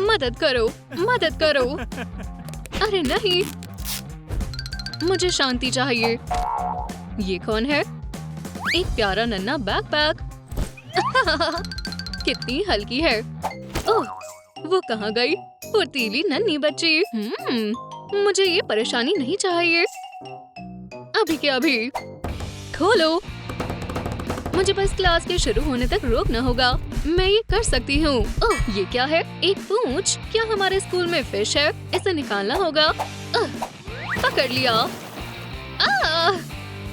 मदद करो, मदद करो। अरे नहीं, मुझे शांति चाहिए। ये कौन है? एक प्यारा नन्हा बैकपैक। कितनी हल्की है। ओह, वो कहाँ गई? फुर्तीली नन्ही बच्ची। मुझे ये परेशानी नहीं चाहिए। अभी के अभी खोलो। मुझे बस क्लास के शुरू होने तक रोकना होगा। मैं ये कर सकती हूँ। ओह, ये क्या है? एक पूंछ। क्या हमारे स्कूल में फिश है? इसे निकालना होगा। पकड़ लिया।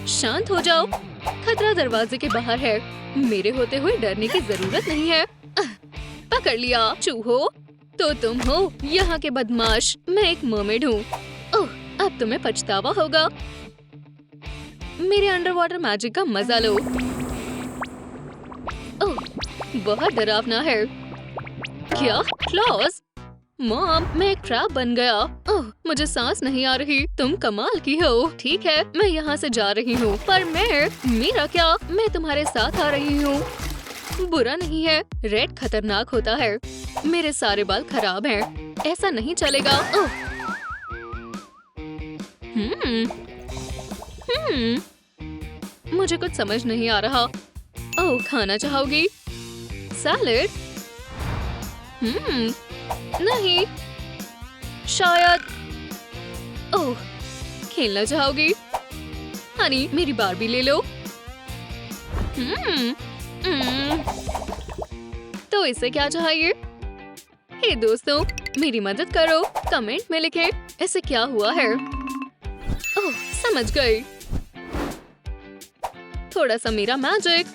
शांत हो जाओ। खतरा दरवाजे के बाहर है। मेरे होते हुए डरने की जरूरत नहीं है। पकड़ लिया। चूहो, तो तुम हो यहाँ के बदमाश। मैं एक मरमेड हूँ। ओह, अब तुम्हें पछतावा होगा। मेरे अंडर वाटर मैजिक का मजा लो। ओह, बहुत डरावना है। क्या? क्लॉज? मॉम, मैं एक ट्रैप बन गया। ओह, मुझे सांस नहीं आ रही। तुम कमाल की हो। ठीक है, मैं यहाँ से जा रही हूँ। पर मेरा क्या? मैं तुम्हारे साथ आ रही हूँ। बुरा नहीं है। रेड खतरनाक होता है। मेरे सारे बाल खराब हैं। ऐसा नहीं चलेगा। ओह, मुझे कुछ समझ नहीं आ रहा। ओह, खाना चाहोगी? सैलेड? नहीं, शायद। ओह, खेलना चाहोगी? हनी, मेरी बारबी ले लो। तो इसे क्या चाहिए? हे दोस्तों, मेरी मदद करो। कमेंट में लिखे इसे क्या हुआ है। ओह, समझ गई। थोड़ा सा मेरा मैजिक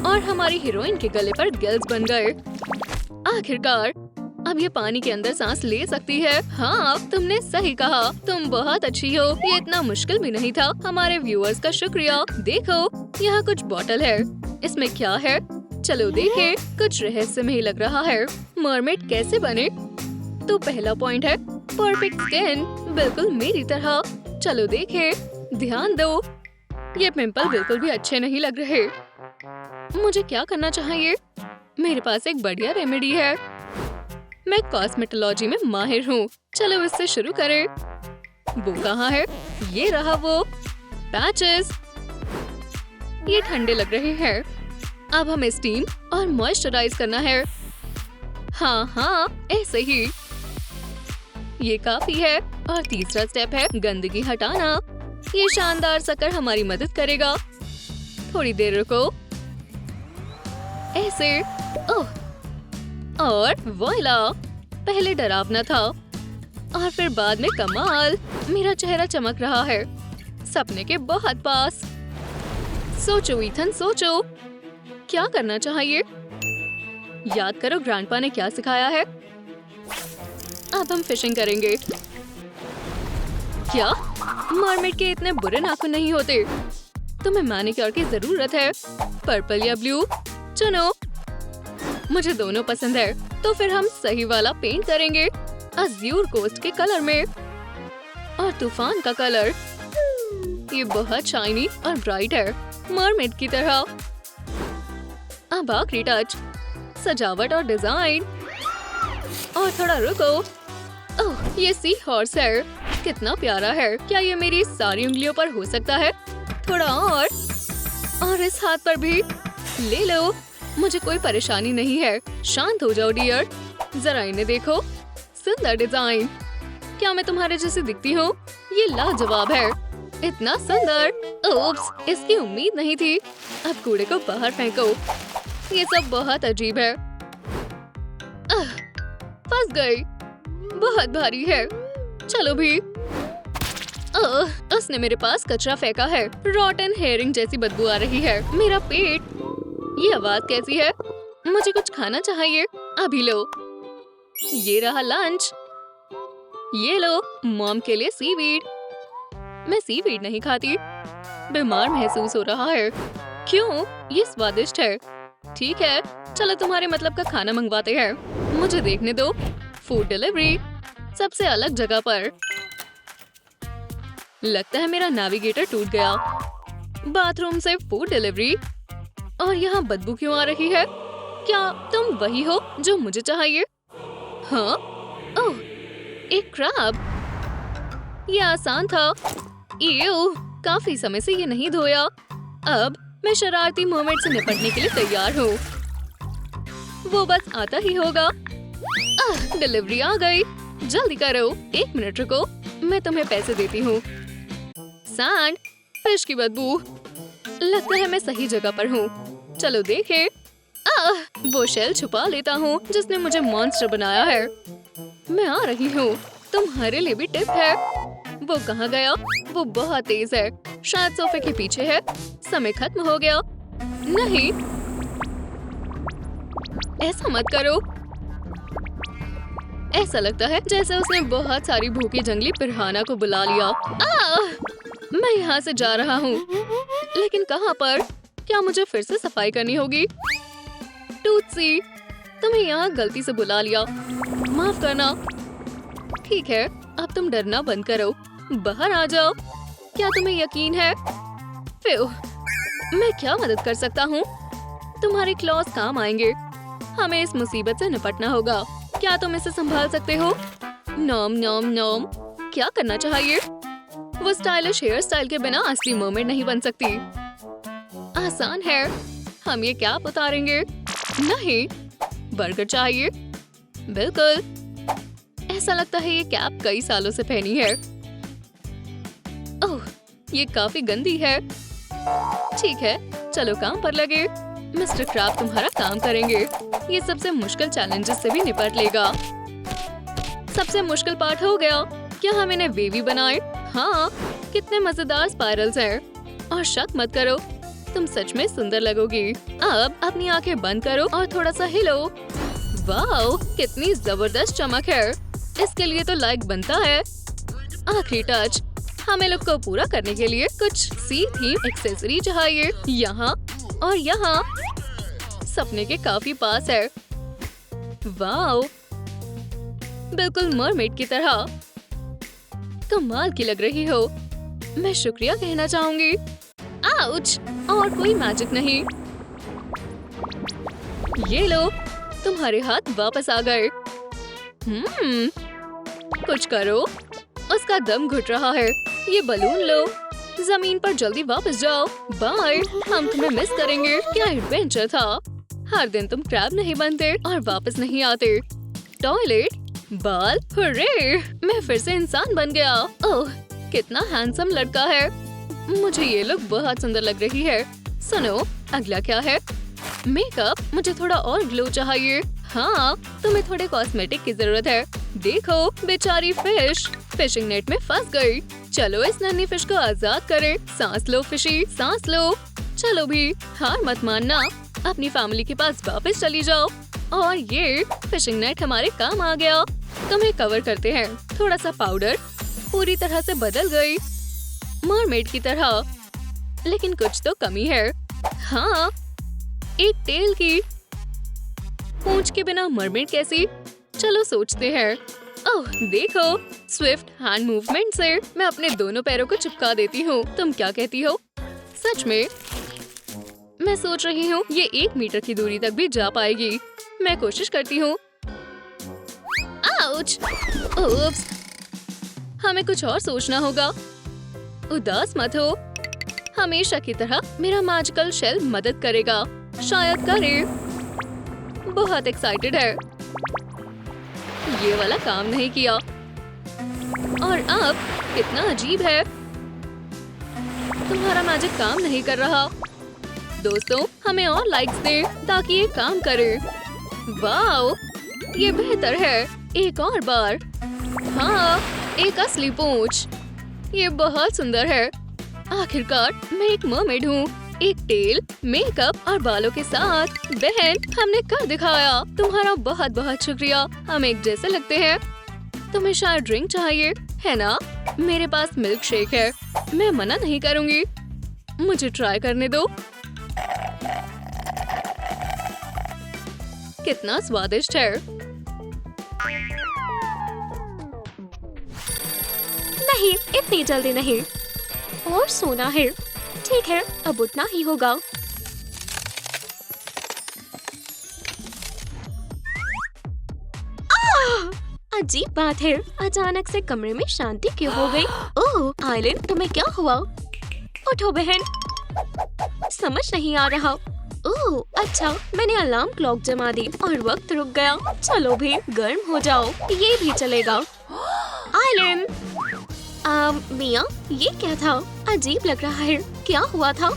और हमारी हीरोइन के गले पर गिल्स बन गए। आखिरकार अब ये पानी के अंदर सांस ले सकती है। हाँ, तुमने सही कहा। तुम बहुत अच्छी हो। ये इतना मुश्किल भी नहीं था। हमारे व्यूअर्स का शुक्रिया। देखो, यहाँ कुछ बॉटल है। इसमें क्या है? चलो देखें। कुछ रहस्यमय लग रहा है। मरमेड कैसे बने? तो पहला पॉइंट है परफेक्ट स्किन, बिल्कुल मेरी तरह। चलो देखें। ध्यान दो, ये पिंपल बिल्कुल भी अच्छे नहीं लग रहे। मुझे क्या करना चाहिए? मेरे पास एक बढ़िया रेमेडी है। मैं कॉस्मेटोलॉजी में माहिर हूँ। चलो इससे शुरू करें। वो कहाँ है? ये रहा वो। पैचेस। ये ठंडे लग रहे हैं। अब हमें स्टीम और मॉइस्चराइज करना है। हाँ, ऐसे ही। ये काफी है। और तीसरा स्टेप है गंदगी हटाना। ये शानदार शक्कर हमारी मदद करेगा। थोड़ी देर रुको। ऐसे। ओह, और वॉइला। पहले डरावना था और फिर बाद में कमाल। मेरा चेहरा चमक रहा है। सपने के बहुत पास। सोचो ईथन, सोचो। क्या करना चाहिए? याद करो ग्रैंडपा ने क्या सिखाया है। अब हम फिशिंग करेंगे। क्या? मरमेड के इतने बुरे नाखून नहीं होते। तुम्हें मैनिक्योर की जरूरत है। पर्पल या ब्लू? चुनो। मुझे दोनों पसंद है। तो फिर हम सही वाला पेंट करेंगे। अज़्यूर कोस्ट के कलर में। और तूफान का कलर। ये बहुत शाइनी और ब्राइट है, मरमेड की तरह। अब आखिरी टच, सजावट और डिजाइन। और थोड़ा रुको। ओह, ये सी हॉर्स है। कितना प्यारा है। क्या ये मेरी सारी उंगलियों पर हो सकता है? थोड़ा और इस हाथ पर भी। ले लो, मुझे कोई परेशानी नहीं है। शांत हो जाओ डियर। जरा इन्हें देखो। सुंदर डिजाइन। क्या मैं तुम्हारे जैसी दिखती हूँ? ये लाजवाब है। इतना सुंदर। ओप्स, इसकी उम्मीद नहीं थी। अब कूड़े को बाहर फेंको। ये सब बहुत अजीब है। फंस गई। बहुत भारी है। चलो भी। उसने मेरे पास कचरा फेंका है। रॉटन हेयरिंग जैसी बदबू आ रही है। मेरा पेट। ये आवाज कैसी है? मुझे कुछ खाना चाहिए। अभी लो। ये रहा लंच। ये लो, मॉम के लिए सीवीड। मैं सीवीड नहीं खाती। बीमार महसूस हो रहा है। क्यों? ये स्वादिष्ट है। ठीक है, चलो तुम्हारे मतलब का खाना मंगवाते हैं। मुझे देखने दो। फूड डिलीवरी सबसे अलग जगह पर। लगता है मेरा नेविगेटर टूट गया। बाथरूम से फूड डिलीवरी। और यहाँ बदबू क्यों आ रही है? क्या तुम वही हो जो मुझे चाहिए? हाँ? ओह, एक क्रैब। ये आसान था। ईव, काफी समय से ये नहीं धोया। अब मैं शरारती मोमेंट से निपटने के लिए तैयार हूँ। वो बस आता ही होगा। डिलीवरी आ गई। जल्दी करो, 1 मिनट रुको, मैं तुम्हें पैसे देती हूँ। सैंड, फिश की बदबू। लगता है मैं सही जगह पर हूँ। चलो देखें। वो शेल छुपा लेता हूँ जिसने मुझे मॉन्स्टर बनाया है। मैं आ रही हूँ, तुम्हारे लिए भी टिप है। वो कहाँ गया? वो बहुत तेज है, शायद सोफे के पीछे है। समय खत्म हो गया। नहीं, ऐसा मत करो। ऐसा लगता है जैसे उसने बहुत सारी भूखी जंगली पिरान्हा को बुला लिया। मैं यहाँ से जा रहा हूँ, लेकिन कहाँ पर? क्या मुझे फिर से सफाई करनी होगी? टूटसी, तुम्हें यहाँ गलती से बुला लिया, माफ करना। ठीक है, अब तुम डरना बंद करो, बाहर आ जाओ। क्या तुम्हें यकीन है? फिर मैं क्या मदद कर सकता हूँ? तुम्हारे क्लॉज काम आएंगे। हमें इस मुसीबत से निपटना होगा। क्या तुम इसे संभाल सकते हो? नॉम नॉम नॉम। क्या करना चाहिए? वो स्टाइलिश हेयर स्टाइल के बिना असली मर्मेड नहीं बन सकती। आसान है, हम ये कैप उतारेंगे। नहीं, बर्गर चाहिए। बिल्कुल। ऐसा लगता है ये कैप कई सालों से पहनी है। ओह, ये काफी गंदी है। ठीक है, चलो काम पर लगे। मिस्टर क्रैब तुम्हारा काम करेंगे। ये सबसे मुश्किल चैलेंजेस से भी निपट लेगा। सबसे मुश्किल पार्ट हो गया। क्या हम इन्हें वेवी बनाए? हाँ, कितने मजेदार स्पाइरल्स हैं। और शक मत करो, तुम सच में सुंदर लगोगी। अब अपनी आंखें बंद करो और थोड़ा सा हिलो। वाओ, कितनी जबरदस्त चमक है। इसके लिए तो लाइक बनता है। आखिरी टच, हमें लुक को पूरा करने के लिए कुछ सी थीम एक्सेसरी चाहिए। यहाँ और यहाँ सपने के काफी पास है। वाओ, बिल्कुल मरमेड की तरह। कमाल की लग रही हो। मैं शुक्रिया कहना चाहूंगी। आउच, और कोई मैजिक नहीं। ये लो, तुम्हारे हाथ वापस आ गए। कुछ करो, उसका दम घुट रहा है। ये बलून लो, जमीन पर जल्दी वापस जाओ। बाय, हम तुम्हें मिस करेंगे। क्या एडवेंचर था। हर दिन तुम क्रैब नहीं बनते और वापस नहीं आते। टॉयलेट, बाल, हुर्रे, मैं फिर से इंसान बन गया। ओह, कितना हैंडसम लड़का है। मुझे ये लुक बहुत सुंदर लग रही है। सुनो, अगला क्या है? मेकअप, मुझे थोड़ा और ग्लो चाहिए। हाँ, तुम्हें थोड़े कॉस्मेटिक की जरूरत है। देखो, बेचारी फिश फिशिंग नेट में फंस गई। चलो इस नन्ही फिश को आजाद करें। सांस लो फिशी, सांस लो। चलो भी, हार मत मानना। अपनी फैमिली के पास वापस चली जाओ। और ये फिशिंग नेट हमारे काम आ गया। तुम्हें कवर करते हैं। थोड़ा सा पाउडर, पूरी तरह से बदल गई, मरमेड की तरह। लेकिन कुछ तो कमी है। हाँ, एक टेल की। पूंछ के बिना मरमेड कैसी? चलो सोचते हैं। ओह देखो, स्विफ्ट हैंड मूवमेंट से मैं अपने दोनों पैरों को चिपका देती हूँ। तुम क्या कहती हो? सच में? मैं सोच रही हूँ ये 1 मीटर की दूरी तक भी जा पाएगी। मैं कोशिश करती हूँ। आउच! ओप्स! हमें कुछ और सोचना होगा। उदास मत हो। हमेशा की तरह मेरा मैजिकल शेल मदद करेगा। शायद करे। बहुत एक्साइटेड है। ये वाला काम नहीं किया। और अब कितना अजीब है। तुम्हारा मैजिक काम नहीं कर रहा। दोस्तों, हमें और लाइक्स दे ताकि ये काम करे। वाओ, ये बेहतर है। एक और बार। हाँ, एक असली पूंछ। ये बहुत सुंदर है। आखिरकार मैं एक मरमेड हूँ। एक टेल, मेकअप और बालों के साथ। बहन, हमने कर दिखाया। तुम्हारा बहुत बहुत शुक्रिया। हम एक जैसे लगते हैं। तुम्हें शायद ड्रिंक चाहिए, है ना? मेरे पास मिल्क शेक है। मैं मना नहीं करूँगी। मुझे ट्राई करने दो। कितना स्वादिष्ट है। नहीं, इतनी जल्दी नहीं। और सोना है। ठीक है, अब उतना ही होगा। अजीब बात है, अचानक से कमरे में शांति क्यों हो गई? ओह आइलिन, तुम्हें क्या हुआ? उठो बहन, समझ नहीं आ रहा। ओह अच्छा, मैंने अलार्म क्लॉक जमा दी और वक्त रुक गया। चलो भी गर्म हो जाओ, ये भी चलेगा। आइलिन, मिया, ये क्या था? अजीब लग रहा है, क्या हुआ था?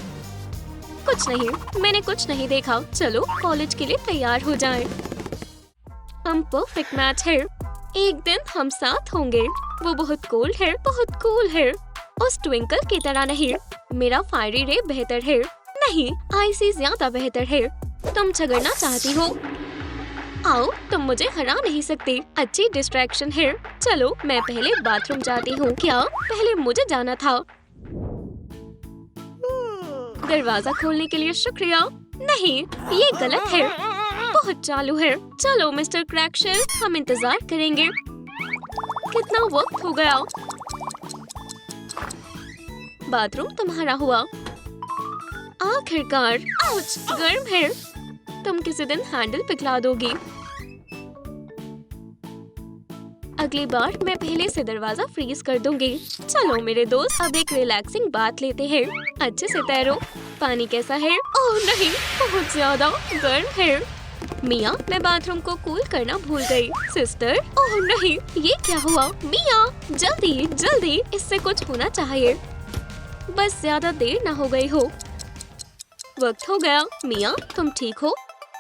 कुछ नहीं, मैंने कुछ नहीं देखा। चलो कॉलेज के लिए तैयार हो जाएं। हम परफेक्ट मैच है। एक दिन हम साथ होंगे। वो बहुत कूल है, बहुत कूल है। उस ट्विंकल की तरह नहीं। मेरा फायरी रे बेहतर है। नहीं, आईसी ज्यादा बेहतर है। तुम झगड़ना चाहती हो? आओ, तुम मुझे हरा नहीं सकती। अच्छी डिस्ट्रैक्शन है। चलो मैं पहले बाथरूम जाती हूँ। क्या पहले मुझे जाना था? दरवाजा खोलने के लिए शुक्रिया। नहीं, ये गलत है, बहुत चालू है। चलो मिस्टर क्रैकशेल, हम इंतजार करेंगे। कितना वक्त हो गया। बाथरूम तुम्हारा हुआ। आखिरकार। आउच, गर्म है। तुम किसी दिन हैंडल पिघला दोगी। अगली बार मैं पहले से दरवाजा फ्रीज कर दूंगी। चलो मेरे दोस्त, अब एक रिलैक्सिंग बात लेते हैं। अच्छे से तैरो। पानी कैसा है? ओह नहीं, बहुत ज्यादा गर्म है। मिया, मैं बाथरूम को कूल करना भूल गई। सिस्टर, ओह नहीं, ये क्या हुआ? मिया, जल्दी जल्दी, इससे कुछ होना चाहिए। बस ज्यादा देर ना हो गई हो। वक्त हो गया। मिया, तुम ठीक हो?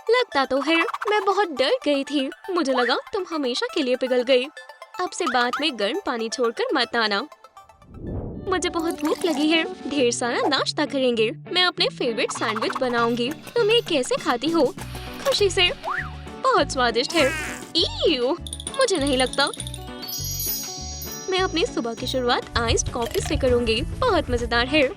लगता तो है। मैं बहुत डर गई थी। मुझे लगा तुम हमेशा के लिए पिघल गई। अब से बाद में गर्म पानी छोड़कर मत आना। मुझे बहुत भूख लगी है। ढेर सारा नाश्ता करेंगे। मैं अपने फेवरेट सैंडविच बनाऊंगी। तुम ये कैसे खाती हो? खुशी से। बहुत स्वादिष्ट है। ईयू, मुझे नहीं लगता। मैं अपनी सुबह की शुरुआत आइस्ड कॉफी से करूंगी। बहुत मजेदार है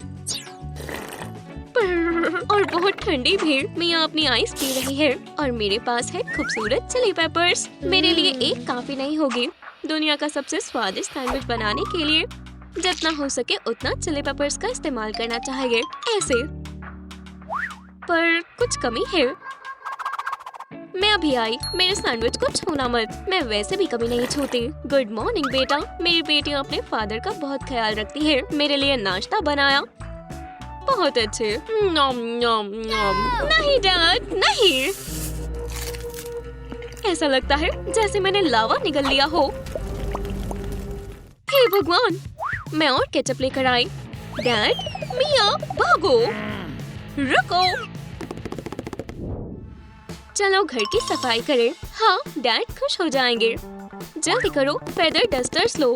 और बहुत ठंडी भी। मिया अपनी आइस पी रही है और मेरे पास है खूबसूरत चिली पेपर्स। मेरे लिए एक काफी नहीं होगी। दुनिया का सबसे स्वादिष्ट सैंडविच बनाने के लिए जितना हो सके उतना चिली पेपर्स का इस्तेमाल करना चाहिए। ऐसे, पर कुछ कमी है। मैं अभी आई। मेरे सैंडविच को छूना मत। मैं वैसे भी कभी नहीं छूती। गुड मॉर्निंग बेटा। मेरी बेटियां अपने फादर का बहुत ख्याल रखती है। मेरे लिए नाश्ता बनाया। बहुत अच्छे। नॉम नॉम नॉम। नहीं डैड, नहीं। ऐसा लगता है जैसे मैंने लावा निगल लिया हो। हे भगवान, मैं और केचप लेकर आई। डैड, मिया, भागो। रुको। चलो घर की सफाई करें। हाँ, डैड खुश हो जाएंगे। जल्दी करो, फेदर डस्टर्स लो।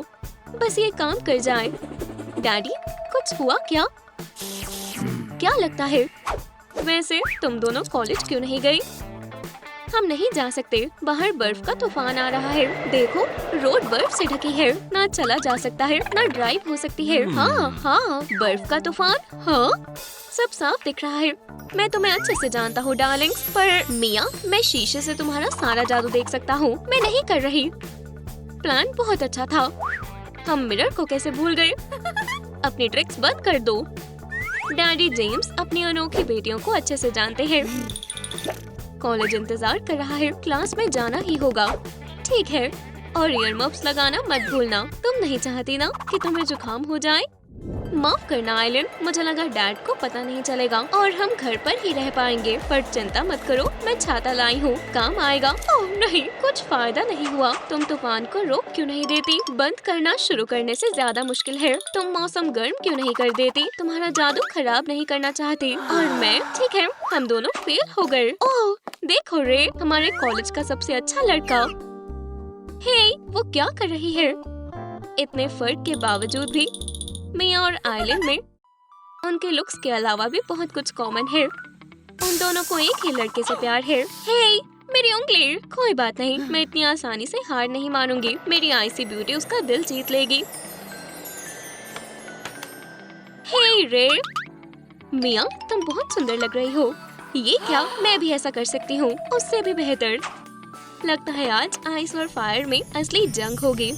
बस ये काम कर जाए। डैडी, कुछ हुआ क्या? क्या लगता है? वैसे तुम दोनों कॉलेज क्यों नहीं गई? हम नहीं जा सकते। बाहर बर्फ का तूफान आ रहा है। देखो, रोड बर्फ से ढकी है। ना चला जा सकता है, ना ड्राइव हो सकती है। हाँ हाँ, बर्फ का तूफान। हाँ, सब साफ दिख रहा है। मैं तुम्हें अच्छे से जानता हूँ डार्लिंग्स, पर मिया, मैं शीशे से तुम्हारा सारा जादू देख सकता हूँ। मैं नहीं कर रही। प्लान बहुत अच्छा था। हम मिरर को कैसे भूल गए? अपनी ट्रिक्स बंद कर दो। डैडी जेम्स अपनी अनोखी बेटियों को अच्छे से जानते हैं। कॉलेज इंतजार कर रहा है। क्लास में जाना ही होगा। ठीक है, और ईयर मफ्स लगाना मत भूलना। तुम नहीं चाहती ना कि तुम्हें जुकाम हो जाए? माफ करना आइलिन, मुझे लगा डैड को पता नहीं चलेगा और हम घर पर ही रह पाएंगे। पर चिंता मत करो, मैं छाता लाई हूँ, काम आएगा। ओह नहीं, कुछ फायदा नहीं हुआ। तुम तूफान को रोक क्यों नहीं देती? बंद करना शुरू करने से ज्यादा मुश्किल है। तुम मौसम गर्म क्यों नहीं कर देती? तुम्हारा जादू खराब नहीं करना चाहती। और मैं? ठीक है, हम दोनों फेल हो गए। ओह देखो रे, हमारे कॉलेज का सबसे अच्छा लड़का। हे, वो क्या कर रही है? इतने फर्क के बावजूद भी मिया और आइलिन में उनके लुक्स के अलावा भी बहुत कुछ कॉमन है। उन दोनों को एक ही लड़के से प्यार है। हे, मेरी उंगली। कोई बात नहीं, मैं इतनी आसानी से हार नहीं मानूंगी। मेरी आईसी ब्यूटी उसका दिल जीत लेगी। हे रे, मिया, तुम बहुत सुंदर लग रही हो। ये क्या? मैं भी ऐसा कर सकती हूँ, उससे भी बेहतर। लगता है आज आइस और फायर में असली जंग होगी।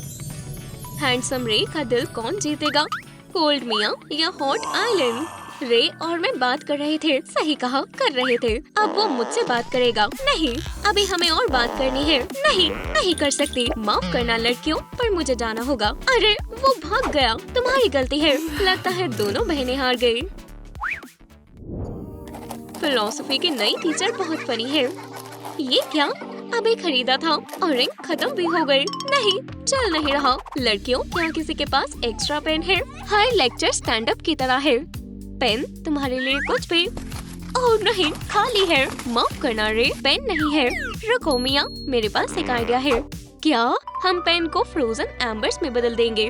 हैंडसम रे का दिल कौन जीतेगा? कोल्ड मिया या हॉट आइलैंड? रे और मैं बात कर रहे थे, सही कहा, कर रहे थे। अब वो मुझसे बात करेगा। नहीं, अभी हमें और बात करनी है। नहीं, नहीं कर सकती। माफ करना लड़कियों, पर मुझे जाना होगा। अरे वो भाग गया, तुम्हारी गलती है। लगता है दोनों बहनें हार गई। फिलोसफी की नई टीचर बहुत फनी है। ये क्या? अभी खरीदा था और इंक खत्म भी हो गई। नहीं, चल नहीं रहा। लड़कियों, क्या किसी के पास एक्स्ट्रा पेन है? हर लेक्चर स्टैंड अप की तरह है। पेन तुम्हारे लिए कुछ भी? ओह नहीं, खाली है। माफ करना रे, पेन नहीं है। रुको मिया, मेरे पास एक आइडिया है। क्या? हम पेन को फ्रोजन एम्बर्स में बदल देंगे।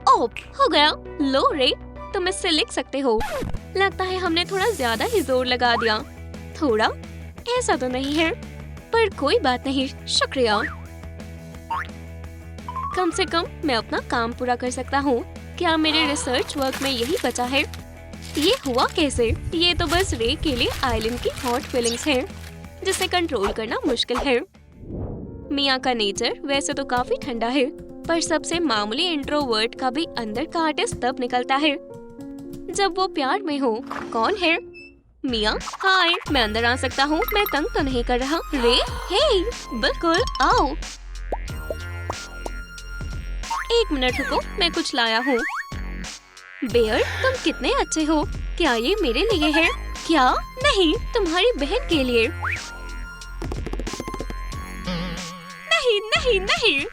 ओह, हो गया। लो रे, तुम इससे लिख सकते हो। लगता है हमने थोड़ा ज्यादा ही जोर लगा दिया। थोड़ा? ऐसा तो नहीं है, पर कोई बात नहीं, शुक्रिया। कम से कम मैं अपना काम पूरा कर सकता हूँ। क्या मेरे रिसर्च वर्क में यही बचा है? ये हुआ कैसे? ये तो बस रे के लिए आइलैंड की हॉट फीलिंग्स है, जिसे कंट्रोल करना मुश्किल है। मिया का नेचर वैसे तो काफी ठंडा है, पर सबसे मामूली इंट्रोवर्ट का भी अंदर का आर्टिस्ट तब निकलता है जब वो प्यार में हो। कौन है? मिया, हाय, मैं अंदर आ सकता हूँ? मैं तंग तो नहीं कर रहा? रे, हे, बिल्कुल, आओ। एक मिनट रुको, मैं कुछ लाया हूँ। बेयर, तुम कितने अच्छे हो। क्या ये मेरे लिए है? क्या? नहीं, तुम्हारी बहन के लिए। नहीं नहीं नहीं।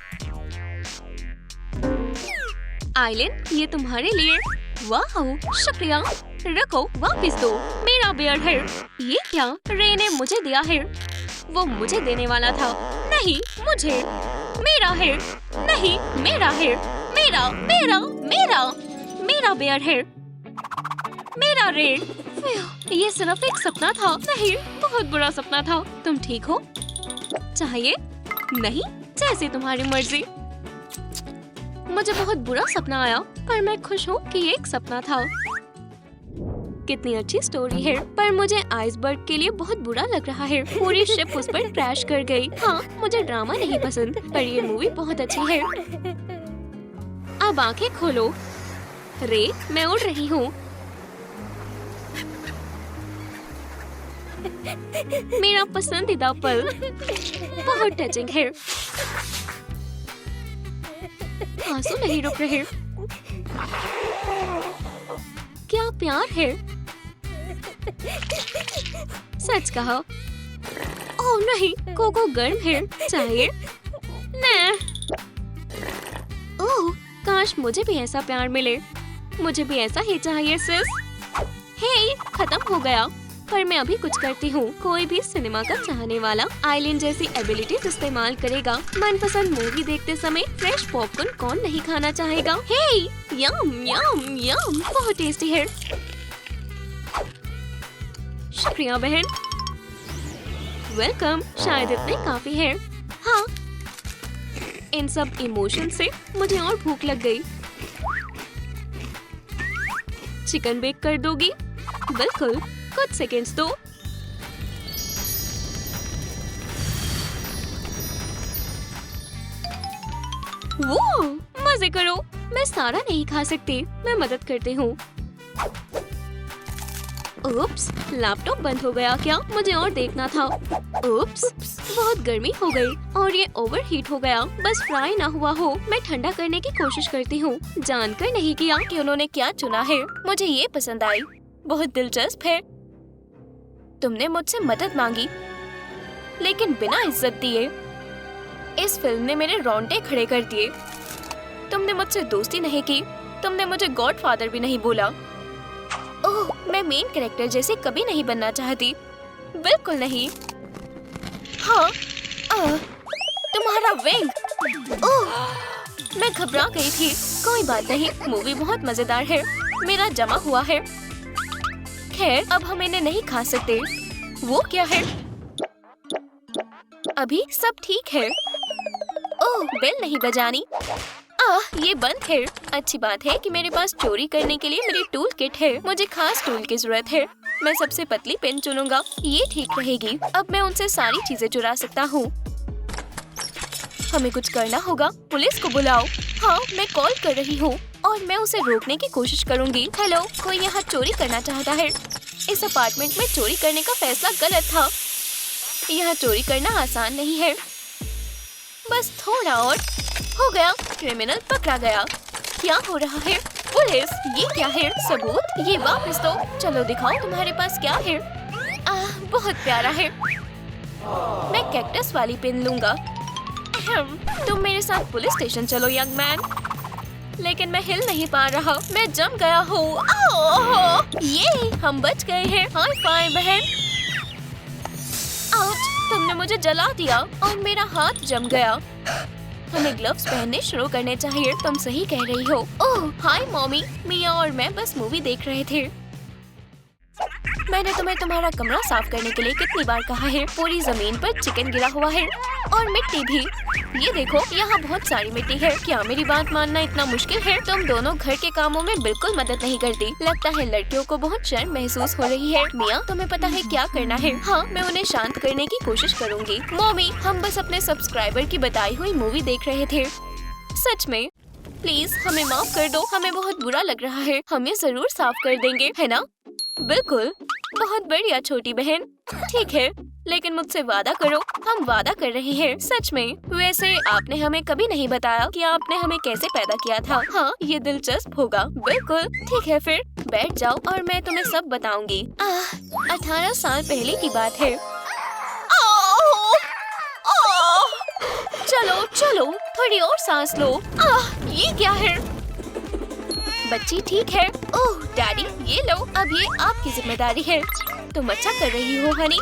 आइलैंड, ये तुम्हारे लिए। वाह, शुक्रिया। रखो, वापस दो। मेरा बेयर है। ये क्या? रे ने मुझे दिया है। वो मुझे देने वाला था। नहीं, मुझे। मेरा है। नहीं, मेरा है। मेरा मेरा मेरा मेरा बेयर है। मेरा रे। ये सिर्फ एक सपना था। नहीं, बहुत बुरा सपना था। तुम ठीक हो? चाहिए? नहीं, जैसे तुम्हारी मर्जी। मुझे बहुत बुरा सपना आया, पर मैं खुश हूँ कि ये एक सपना था। कितनी अच्छी स्टोरी है, पर मुझे आइसबर्ग के लिए बहुत बुरा लग रहा है। पूरी शिप उस पर क्रैश कर गई। हाँ, मुझे ड्रामा नहीं पसंद, पर ये मूवी बहुत अच्छी है। अब आंखें खोलो। रे, मैं उड़ रही हूँ। मेरा पसंदीदा पल। बहुत टचिंग है। आंसू नहीं रुक रहे। क्या प्यार है। सच कहा। ओह नहीं, कोको गर्म है। चाहिए? नहीं। ओह, काश मुझे भी ऐसा प्यार मिले। मुझे भी ऐसा ही चाहिए सिस। हे, खत्म हो गया। पर मैं अभी कुछ करती हूँ। कोई भी सिनेमा का चाहने वाला आइलैंड जैसी एबिलिटीज इस्तेमाल करेगा। मनपसंद मूवी देखते समय फ्रेश पॉपकॉर्न कौन नहीं खाना चाहेगा? हे, यम यम यम, बहुत टेस्टी है। शुक्रिया बहन। वेलकम। शायद इतने काफी है। हाँ, इन सब इमोशन से मुझे और भूख लग गई। चिकन बेक कर दोगी? बिल्कुल, कुछ सेकंड्स दो। वो, मजे करो। मैं सारा नहीं खा सकती, मैं मदद करती हूँ। उप्स, लैपटॉप बंद हो गया क्या? मुझे और देखना था। उप्स, बहुत गर्मी हो गई और ये ओवरहीट हो गया। बस फ्राई ना हुआ हो। मैं ठंडा करने की कोशिश करती हूँ। जानकर नहीं किया कि उन्होंने क्या चुना है। मुझे ये पसंद आई, बहुत दिलचस्प है। तुमने मुझसे मदद मांगी, लेकिन बिना इज्जत दिए। इस फिल्म ने मेरे रोंगटे खड़े कर दिए। तुमने मुझसे दोस्ती नहीं की, तुमने मुझे गॉडफादर भी नहीं बोला। ओह, मैं मेन कैरेक्टर जैसे कभी नहीं बनना चाहती, बिल्कुल नहीं। हाँ, तुम्हारा विंग। ओह, मैं घबरा गई थी। कोई बात नहीं, मूवी बहुत मजेदार है। मेरा जमा हुआ है। खैर, अब हम इन्हें नहीं खा सकते। वो क्या है? अभी सब ठीक है। ओह, बेल नहीं बजानी। ये बंद है। अच्छी बात है कि मेरे पास चोरी करने के लिए मेरी टूल किट है। मुझे खास टूल की जरूरत है। मैं सबसे पतली पेन चुनूंगा, ये ठीक रहेगी। अब मैं उनसे सारी चीजें चुरा सकता हूँ। हमें कुछ करना होगा। पुलिस को बुलाओ। हाँ, मैं कॉल कर रही हूँ और मैं उसे रोकने की कोशिश करूँगी। हेलो, कोई यहाँ चोरी करना चाहता है। इस अपार्टमेंट में चोरी करने का फैसला गलत था। यहाँ चोरी करना आसान नहीं है। बस थोड़ा और हो गया। क्रिमिनल पकड़ा गया। क्या हो रहा है? पुलिस, ये क्या है? सबूत, ये वापस दो। चलो दिखाओ तुम्हारे पास क्या है। बहुत प्यारा है। मैं कैक्टस वाली पेन लूंगा। तुम मेरे साथ पुलिस स्टेशन चलो यंग मैन। लेकिन मैं हिल नहीं पा रहा। मैं जम गया हूँ। ये हम बच गए हैं। हाय फाय बहन। आउच, तुमने मुझे जला दिया और मेरा हाथ जम गया। हमें ग्लव्स पहनने शुरू करने चाहिए। तुम सही कह रही हो। ओह हाय मॉमी, मिया और मैं बस मूवी देख रहे थे। मैंने तुम्हें तुम्हारा कमरा साफ करने के लिए कितनी बार कहा है। पूरी जमीन पर चिकन गिरा हुआ है और मिट्टी भी। ये देखो, यहाँ बहुत सारी मिट्टी है। क्या मेरी बात मानना इतना मुश्किल है? तुम दोनों घर के कामों में बिल्कुल मदद नहीं करती। लगता है लड़कियों को बहुत शर्म महसूस हो रही है। मिया, तुम्हें पता है क्या करना है? हाँ, मैं उन्हें शांत करने की कोशिश करूँगी। मॉमी, हम बस अपने सब्सक्राइबर की बताई हुई मूवी देख रहे थे। सच में? प्लीज हमें माफ कर दो। हमें बहुत बुरा लग रहा है। हम ये जरूर साफ कर देंगे, है ना? बिल्कुल। बहुत बढ़िया छोटी बहन। ठीक है, लेकिन मुझसे वादा करो। हम वादा कर रहे हैं। सच में? वैसे आपने हमें कभी नहीं बताया कि आपने हमें कैसे पैदा किया था। हाँ, ये दिलचस्प होगा। बिल्कुल। ठीक है, फिर बैठ जाओ और मैं तुम्हें सब बताऊंगी। 18 साल पहले की बात है। चलो चलो, थोड़ी और सांस लो। ये क्या है? बच्ची ठीक है? ओह डैडी, ये लो। अब ये आपकी जिम्मेदारी है। तुम अच्छा कर रही हो हनी।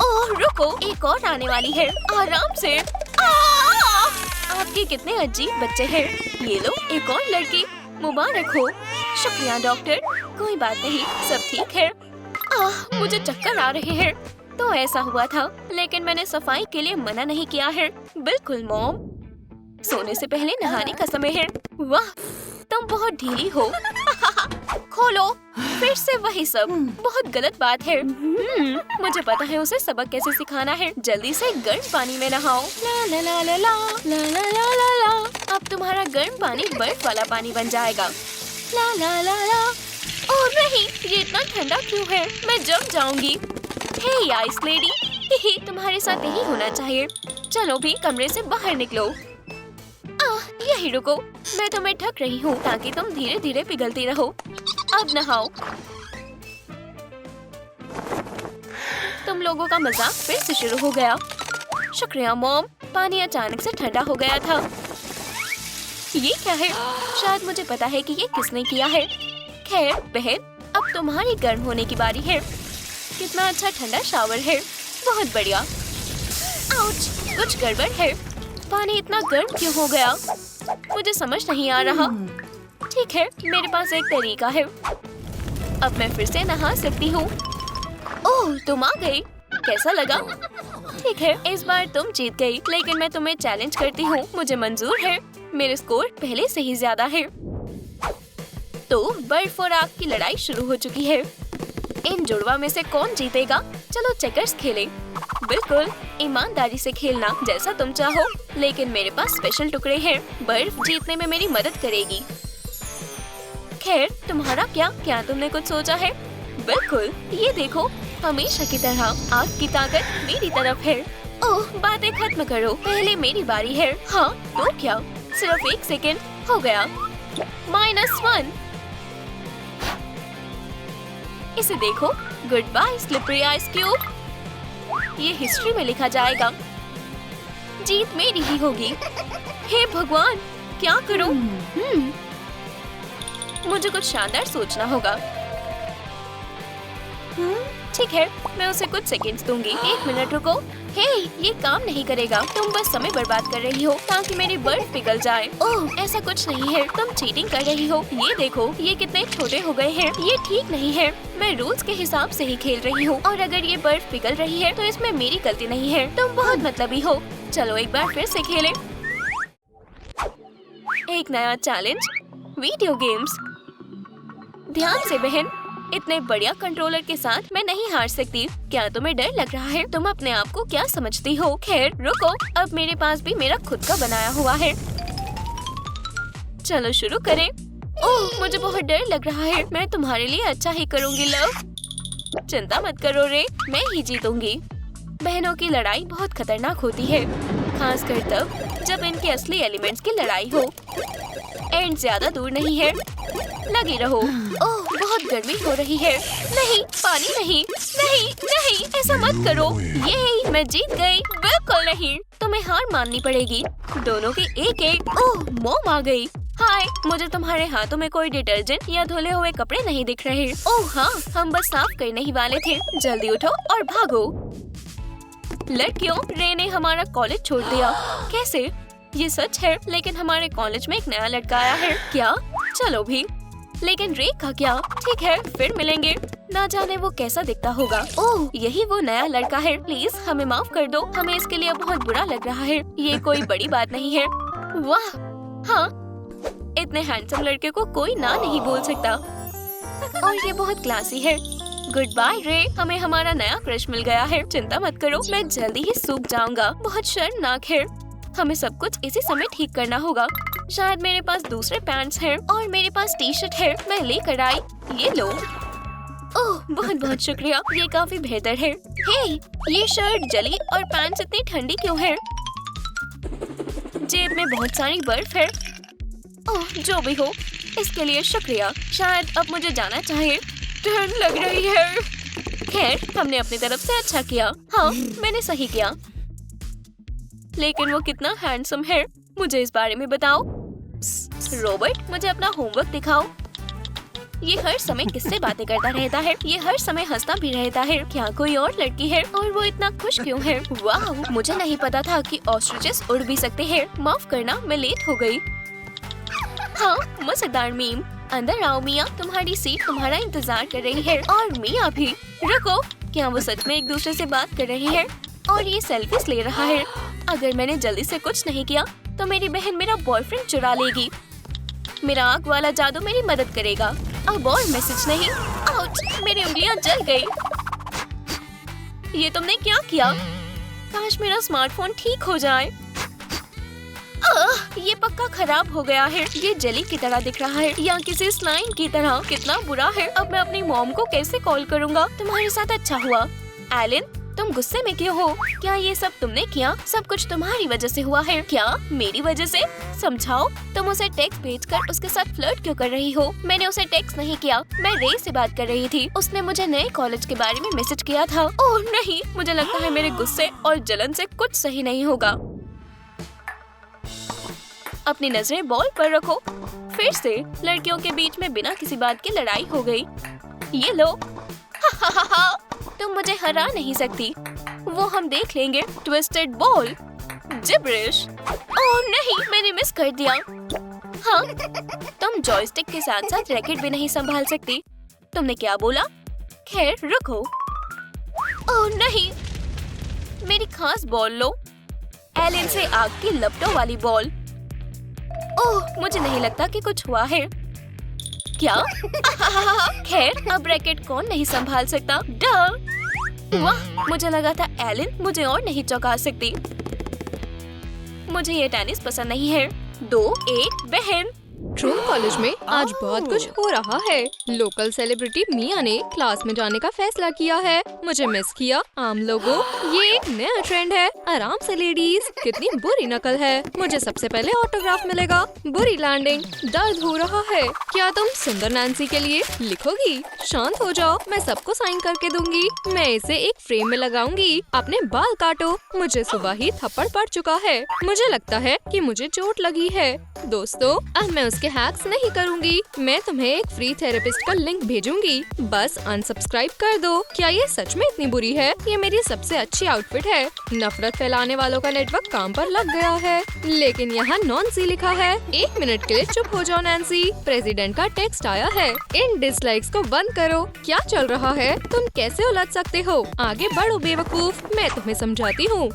ओह रुको, एक और आने वाली है। आराम से। आपके कितने अजीब बच्चे हैं। ये लो, एक और लड़की। मुबारक हो। शुक्रिया डॉक्टर। कोई बात नहीं, सब ठीक है। मुझे चक्कर आ रहे हैं। तो ऐसा हुआ था, लेकिन मैंने सफाई के लिए मना नहीं किया है। बिल्कुल मॉम। सोने से पहले नहाने का समय है। वाह, तुम बहुत ढीली हो। खोलो। फिर से वही सब। बहुत गलत बात है। मुझे पता है उसे सबक कैसे सिखाना है। जल्दी से गर्म पानी में नहाओ। ला ला ला ला ला ला ला ला ला ला। अब तुम्हारा गर्म पानी बर्फ वाला पानी बन जाएगा। ला ला ला ला। ओह नहीं, ये इतना ठंडा क्यों है? मैं जम जाऊंगी। हे आइस लेडी, तुम्हारे साथ यही होना चाहिए। चलो भी कमरे से बाहर निकलो। यही रुको, मैं तुम्हें ढक रही हूँ ताकि तुम धीरे धीरे पिघलती रहो। अब नहाओ। तुम लोगों का मजाक फिर से शुरू हो गया। शुक्रिया मॉम, पानी अचानक से ठंडा हो गया था। ये क्या है? शायद मुझे पता है कि ये किसने किया है। खैर बहन, अब तुम्हारी गर्म होने की बारी है। कितना अच्छा ठंडा शावर है। बहुत बढ़िया। आउच, कुछ गड़बड़ है। पानी इतना गर्म क्यों हो गया? मुझे समझ नहीं आ रहा। ठीक है, मेरे पास एक तरीका है। अब मैं फिर से नहा सकती हूँ। ओह, तुम आ गई। कैसा लगा? ठीक है, इस बार तुम जीत गई, लेकिन मैं तुम्हें चैलेंज करती हूँ। मुझे मंजूर है। मेरे स्कोर पहले से ही ज्यादा है। तो बर्फ और आग की लड़ाई शुरू हो चुकी है। इन जुड़वा में से कौन जीतेगा? चलो चेकर्स खेलें। बिल्कुल, ईमानदारी से खेलना, जैसा तुम चाहो। लेकिन मेरे पास स्पेशल टुकड़े हैं। बर्फ जीतने में मेरी मदद करेगी। खैर, तुम्हारा क्या तुमने कुछ सोचा है? बिल्कुल, ये देखो, हमेशा की तरह आग की ताकत मेरी तरफ है। ओह, बातें खत्म करो, पहले मेरी बारी है। हाँ, तो क्या? सिर्फ 1 सेकेंड। हो गया। -1। इसे देखो। Good bye slippery ice cube. ये हिस्ट्री में लिखा जाएगा। जीत मेरी ही होगी। हे भगवान, क्या करूं? मुझे कुछ शानदार सोचना होगा। ठीक है, मैं उसे कुछ सेकंड्स दूंगी। 1 मिनट रुको। हे, ये काम नहीं करेगा। तुम बस समय बर्बाद कर रही हो ताकि मेरी बर्फ पिघल जाए। ओह, ऐसा कुछ नहीं है। तुम चीटिंग कर रही हो। ये देखो, ये कितने छोटे हो गए हैं। ये ठीक नहीं है। मैं रूल्स के हिसाब से ही खेल रही हूँ और अगर ये बर्फ पिघल रही है तो इसमें मेरी गलती नहीं है। तुम बहुत मतलबी हो। चलो एक बार फिर से खेलें। एक नया चैलेंज, वीडियो गेम्स। ध्यान से बहन, इतने बढ़िया कंट्रोलर के साथ मैं नहीं हार सकती। क्या तुम्हें डर लग रहा है? तुम अपने आप को क्या समझती हो? खैर रुको, अब मेरे पास भी मेरा खुद का बनाया हुआ है। चलो शुरू करें। ओह मुझे बहुत डर लग रहा है। मैं तुम्हारे लिए अच्छा ही करूँगी लव। चिंता मत करो रे, मैं ही जीतूंगी। बहनों की लड़ाई बहुत खतरनाक होती है, खासकर तब जब इनके असली एलिमेंट्स की लड़ाई हो। एंड ज्यादा दूर नहीं है, लगी रहो। ओह बहुत गर्मी हो रही है। नहीं पानी नहीं, नहीं नहीं ऐसा मत करो। ये मैं जीत गई। बिल्कुल नहीं, तुम्हें हार माननी पड़ेगी। दोनों के एक एक। ओह मोम आ गई। हाय, मुझे तुम्हारे हाथों में कोई डिटर्जेंट या धुले हुए कपड़े नहीं दिख रहे। ओह हाँ, हम बस साफ करने ही वाले थे। जल्दी उठो और भागो। लड़कियों, रे ने हमारा कॉलेज छोड़ दिया। कैसे? ये सच है, लेकिन हमारे कॉलेज में एक नया लड़का आया है। क्या? चलो भी। लेकिन रे का क्या? ठीक है, फिर मिलेंगे। ना जाने वो कैसा दिखता होगा। ओह यही वो नया लड़का है। प्लीज हमें माफ कर दो, हमें इसके लिए बहुत बुरा लग रहा है। ये कोई बड़ी बात नहीं है। वाह हाँ, इतने हैंडसम लड़के को कोई ना नहीं बोल सकता। और ये बहुत क्लासी है। गुड बाय रे, हमें हमारा नया क्रश मिल गया है। चिंता मत करो, मैं जल्दी ही सूख जाऊंगा। बहुत शर्मनाक है। हमें सब कुछ इसी समय ठीक करना होगा। शायद मेरे पास दूसरे पैंट्स हैं और मेरे पास टी शर्ट है। मैं लेकर आई। ये लो। ओह बहुत बहुत शुक्रिया, ये काफी बेहतर है। हे, ये शर्ट जली और पैंट्स इतनी ठंडी क्यों है? जेब में बहुत सारी बर्फ है। ओह जो भी हो, इसके लिए शुक्रिया। शायद अब मुझे जाना चाहिए। ठंड लग रही है। खैर, हमने अपनी तरफ से अच्छा किया। हाँ, मैंने सही किया। लेकिन वो कितना हैंडसम है, मुझे इस बारे में बताओ। रॉबर्ट, मुझे अपना होमवर्क दिखाओ। ये हर समय किससे बातें करता रहता है? ये हर समय हंसता भी रहता है। क्या कोई और लड़की है? और वो इतना खुश क्यों है? वाह, मुझे नहीं पता था कि ऑस्ट्रिचेस उड़ भी सकते हैं। माफ करना, मैं लेट हो गई। हाँ, मजेदार मीम। अंदर आओ मिया, तुम्हारी सीट तुम्हारा इंतजार कर रही है। और मिया भी। रुको, क्या वो सच में एक दूसरे से बात कर रहे हैं? और ये सेल्फीज ले रहा है। अगर मैंने जल्दी से कुछ नहीं किया तो मेरी बहन मेरा बॉयफ्रेंड चुरा लेगी। मेरा आँख वाला जादू मेरी मदद करेगा। अब और मैसेज नहीं। आउच, मेरी उंगलियां जल गई। ये तुमने क्या किया? काश मेरा स्मार्टफोन ठीक हो जाए। ये पक्का खराब हो गया है। ये जेली की तरह दिख रहा है या किसी स्लाइम की तरह। कितना बुरा है। अब मैं अपनी मॉम को कैसे कॉल करूँगा? तुम्हारे साथ अच्छा हुआ। एलन, तुम गुस्से में क्यों हो? क्या ये सब तुमने किया? सब कुछ तुम्हारी वजह से हुआ है। क्या मेरी वजह से? समझाओ। तुम उसे टेक्स्ट भेजकर उसके साथ फ्लर्ट क्यों कर रही हो? मैंने उसे टेक्स्ट नहीं किया, मैं रे से बात कर रही थी। उसने मुझे नए कॉलेज के बारे में मैसेज किया था। ओह नहीं, मुझे लगता है मेरे गुस्से और जलन से कुछ सही नहीं होगा। अपनी नजरें बॉल पर रखो। फिर से लड़कियों के बीच में बिना किसी बात की लड़ाई हो गई। ये लो। तुम मुझे हरा नहीं सकती। वो हम देख लेंगे। Twisted ball. जिब्रिश। ओह नहीं, मैंने मिस कर दिया। हाँ, तुम जॉयस्टिक के साथ साथ रैकेट भी नहीं संभाल सकती। तुमने क्या बोला? खैर रुको। ओह नहीं, मेरी खास बॉल लो। एलन से आग की लपटों वाली बॉल। ओह, मुझे नहीं लगता कि कुछ हुआ है। क्या? खैर, अब रैकेट कौन नहीं संभाल सकता? डर। वाह, मुझे लगा था एलन मुझे और नहीं चौंका सकती। मुझे ये टेनिस पसंद नहीं है। 2-1 बहन। ट्रूम कॉलेज में आज बहुत कुछ हो रहा है। लोकल सेलिब्रिटी मिया ने क्लास में जाने का फैसला किया है। मुझे मिस किया। आम लोगों, ये एक नया ट्रेंड है। आराम से लेडीज। कितनी बुरी नकल है। मुझे सबसे पहले ऑटोग्राफ मिलेगा। बुरी लैंडिंग। दर्द हो रहा है। क्या तुम सुंदर नैन्सी के लिए लिखोगी? शांत हो जाओ, मैं सबको साइन करके दूंगी। मैं इसे एक फ्रेम में लगाऊंगी। अपने बाल काटो। मुझे सुबह ही थप्पड़ पड़ चुका है। मुझे लगता है कि मुझे चोट लगी है। दोस्तों, अब मैं उसके हैक्स नहीं करूंगी। मैं तुम्हें एक फ्री थेरेपिस्ट का लिंक भेजूंगी। बस अनसब्सक्राइब कर दो। क्या ये सच में इतनी बुरी है? ये मेरी सबसे अच्छी आउटफिट है। नफरत फैलाने वालों का नेटवर्क काम पर लग गया है। लेकिन यहाँ नॉन्सी लिखा है। 1 मिनट के लिए चुप हो जाओ नैन्सी। प्रेसिडेंट का टेक्स्ट आया है। इन डिसलाइक्स को बंद करो। क्या चल रहा है? तुम कैसे उलझ सकते हो? आगे बढ़ो बेवकूफ, मैं तुम्हें समझाती हूँ।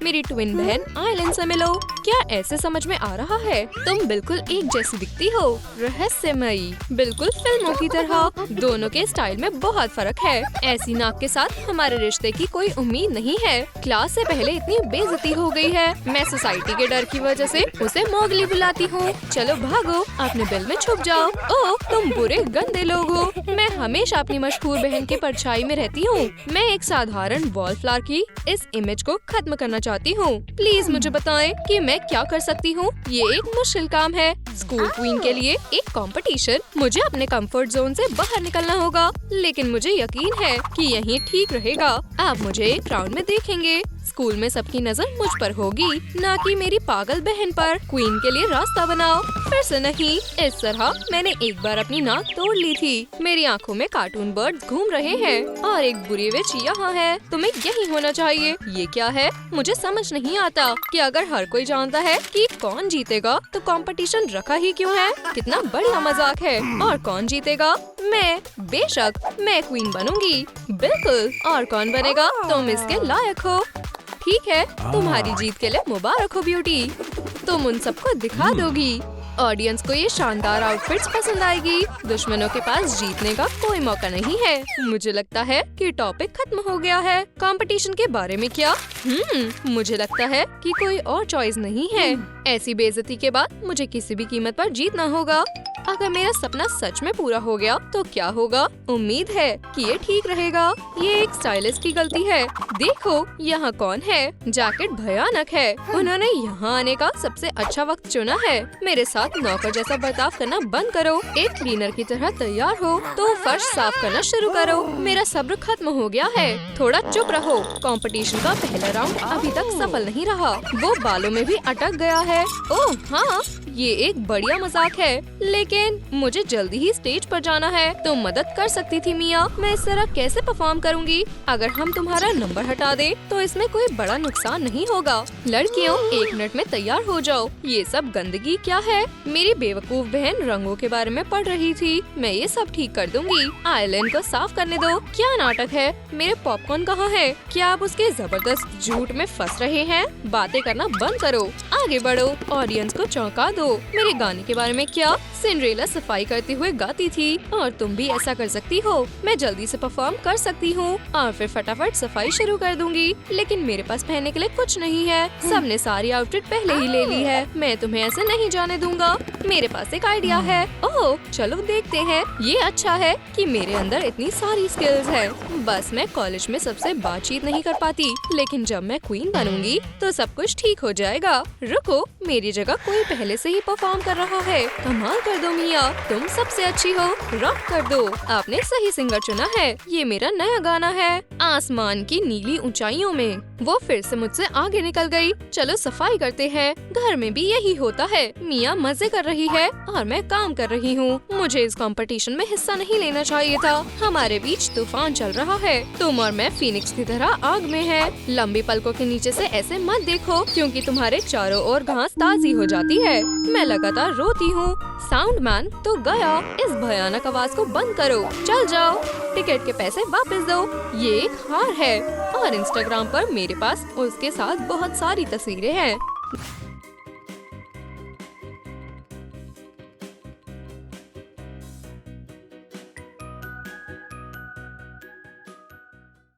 मेरी ट्विन बहन आइलैंड से मिलो। क्या ऐसे समझ में आ रहा है? तुम बिल्कुल एक जैसी दिखती हो, रहस्यमयी, बिल्कुल फिल्मों की तरह। दोनों के स्टाइल में बहुत फर्क है। ऐसी नाक के साथ हमारे रिश्ते की कोई उम्मीद नहीं है। क्लास से पहले इतनी बेइज्जती हो गई है। मैं सोसाइटी के डर की वजह से उसे मोगली बुलाती हूँ। चलो भागो, अपने बिल में छुप जाओ। ओह, तुम बुरे गंदे लोग हो। मैं हमेशा अपनी मशहूर बहन की परछाई में रहती हूँ। मैं एक साधारण वॉलफ्लावर की इस इमेज को खत्म करना चाहती हूँ। प्लीज मुझे बताएं कि मैं क्या कर सकती हूँ। ये एक मुश्किल काम है। स्कूल क्वीन के लिए एक कंपटीशन। मुझे अपने कंफर्ट जोन से बाहर निकलना होगा, लेकिन मुझे यकीन है कि यही ठीक रहेगा। आप मुझे एक राउंड में देखेंगे। स्कूल में सबकी नजर मुझ पर होगी, न कि मेरी पागल बहन पर। क्वीन के लिए रास्ता बनाओ। फिर से नहीं। इस तरह मैंने एक बार अपनी नाक तोड़ ली थी। मेरी आंखों में कार्टून बर्ड्स घूम रहे हैं और एक बुरी विच यहाँ है। तुम्हें यही होना चाहिए। ये क्या है? मुझे समझ नहीं आता कि अगर हर कोई जानता है कि कौन जीतेगा, तो कंपटीशन रखा ही क्यों है? कितना बढ़िया मजाक है। और कौन जीतेगा? मैं। बेशक मैं क्वीन बनूंगी। बिल्कुल। और कौन बनेगा? तुम इसके लायक हो। ठीक है, तुम्हारी जीत के लिए मुबारक हो ब्यूटी। तुम उन सबको दिखा दोगी। ऑडियंस को ये शानदार आउटफिट्स पसंद आएगी। दुश्मनों के पास जीतने का कोई मौका नहीं है। मुझे लगता है कि टॉपिक खत्म हो गया है। कंपटीशन के बारे में क्या? मुझे लगता है कि कोई और चॉइस नहीं है। ऐसी बेइज्जती के बाद मुझे किसी भी कीमत पर जीतना होगा। अगर मेरा सपना सच में पूरा हो गया तो क्या होगा? उम्मीद है कि ये ठीक रहेगा। ये एक स्टाइलिस्ट की गलती है। देखो यहाँ कौन है। जैकेट भयानक है। उन्होंने यहाँ आने का सबसे अच्छा वक्त चुना है। मेरे साथ नौकर जैसा बर्ताव करना बंद करो। एक क्लीनर की तरह तैयार हो तो फर्श साफ करना शुरू करो। मेरा सब्र खत्म हो गया है। थोड़ा चुप रहो। कंपटीशन का पहला राउंड अभी तक सफल नहीं रहा। वो बालों में भी अटक गया है। ओह हाँ, ये एक बढ़िया मजाक है, लेकिन मुझे जल्दी ही स्टेज पर जाना है। तुम मदद कर सकती थी मिया। मैं इस तरह कैसे परफॉर्म करूँगी? अगर हम तुम्हारा नंबर हटा दे तो इसमें कोई बड़ा नुकसान नहीं होगा। लड़कियों, 1 मिनट में तैयार हो जाओ। ये सब गंदगी क्या है? मेरी बेवकूफ बहन रंगों के बारे में पढ़ रही थी। मैं ये सब ठीक कर दूंगी। आइलैंड को साफ करने दो। क्या नाटक है? मेरे पॉपकॉर्न कहाँ है? क्या आप उसके जबरदस्त झूठ में फंस रहे हैं? बातें करना बंद करो, आगे बढ़ो। ऑडियंस को चौंका दो। मेरे गाने के बारे में क्या? सिंड्रेला सफाई करते हुए गाती थी और तुम भी ऐसा कर सकती हो। मैं जल्दी से परफॉर्म कर सकती हूँ और फिर फटाफट सफाई शुरू कर दूंगी। लेकिन मेरे पास पहनने के लिए कुछ नहीं है। सबने सारी आउटफिट पहले ही ले ली है। मैं तुम्हें ऐसे नहीं जाने दूंगा। मेरे पास एक आइडिया है। ओह, चलो देखते हैं। ये अच्छा है कि मेरे अंदर इतनी सारी स्किल्स है। बस मैं कॉलेज में सबसे बातचीत नहीं कर पाती, लेकिन जब मैं क्वीन बनूंगी तो सब कुछ ठीक हो जाएगा। रुको, मेरी जगह कोई पहले से ही परफॉर्म कर रहा है। कमाल कर दो मिया, तुम सबसे अच्छी हो। रॉक कर दो। आपने सही सिंगर चुना है। ये मेरा नया गाना है। आसमान की नीली ऊंचाइयों में। वो फिर से मुझसे आगे निकल गई। चलो सफाई करते हैं। घर में भी यही होता है। मिया मजे कर रही है और मैं काम कर रही हूँ। मुझे इस कंपटीशन में हिस्सा नहीं लेना चाहिए था। हमारे बीच तूफान चल रहा है। तुम और मैं फीनिक्स की तरह आग में है। लंबी पलकों के नीचे से ऐसे मत देखो, क्योंकि तुम्हारे चारों ओर घास ताजी हो जाती है। मैं लगातार रोती हूँ। साउंड मैन तो गया। इस भयानक आवाज को बंद करो। चल जाओ। टिकट के पैसे वापस दो। ये एक हार है और इंस्टाग्राम पर मेरे पास उसके साथ बहुत सारी तस्वीरें हैं।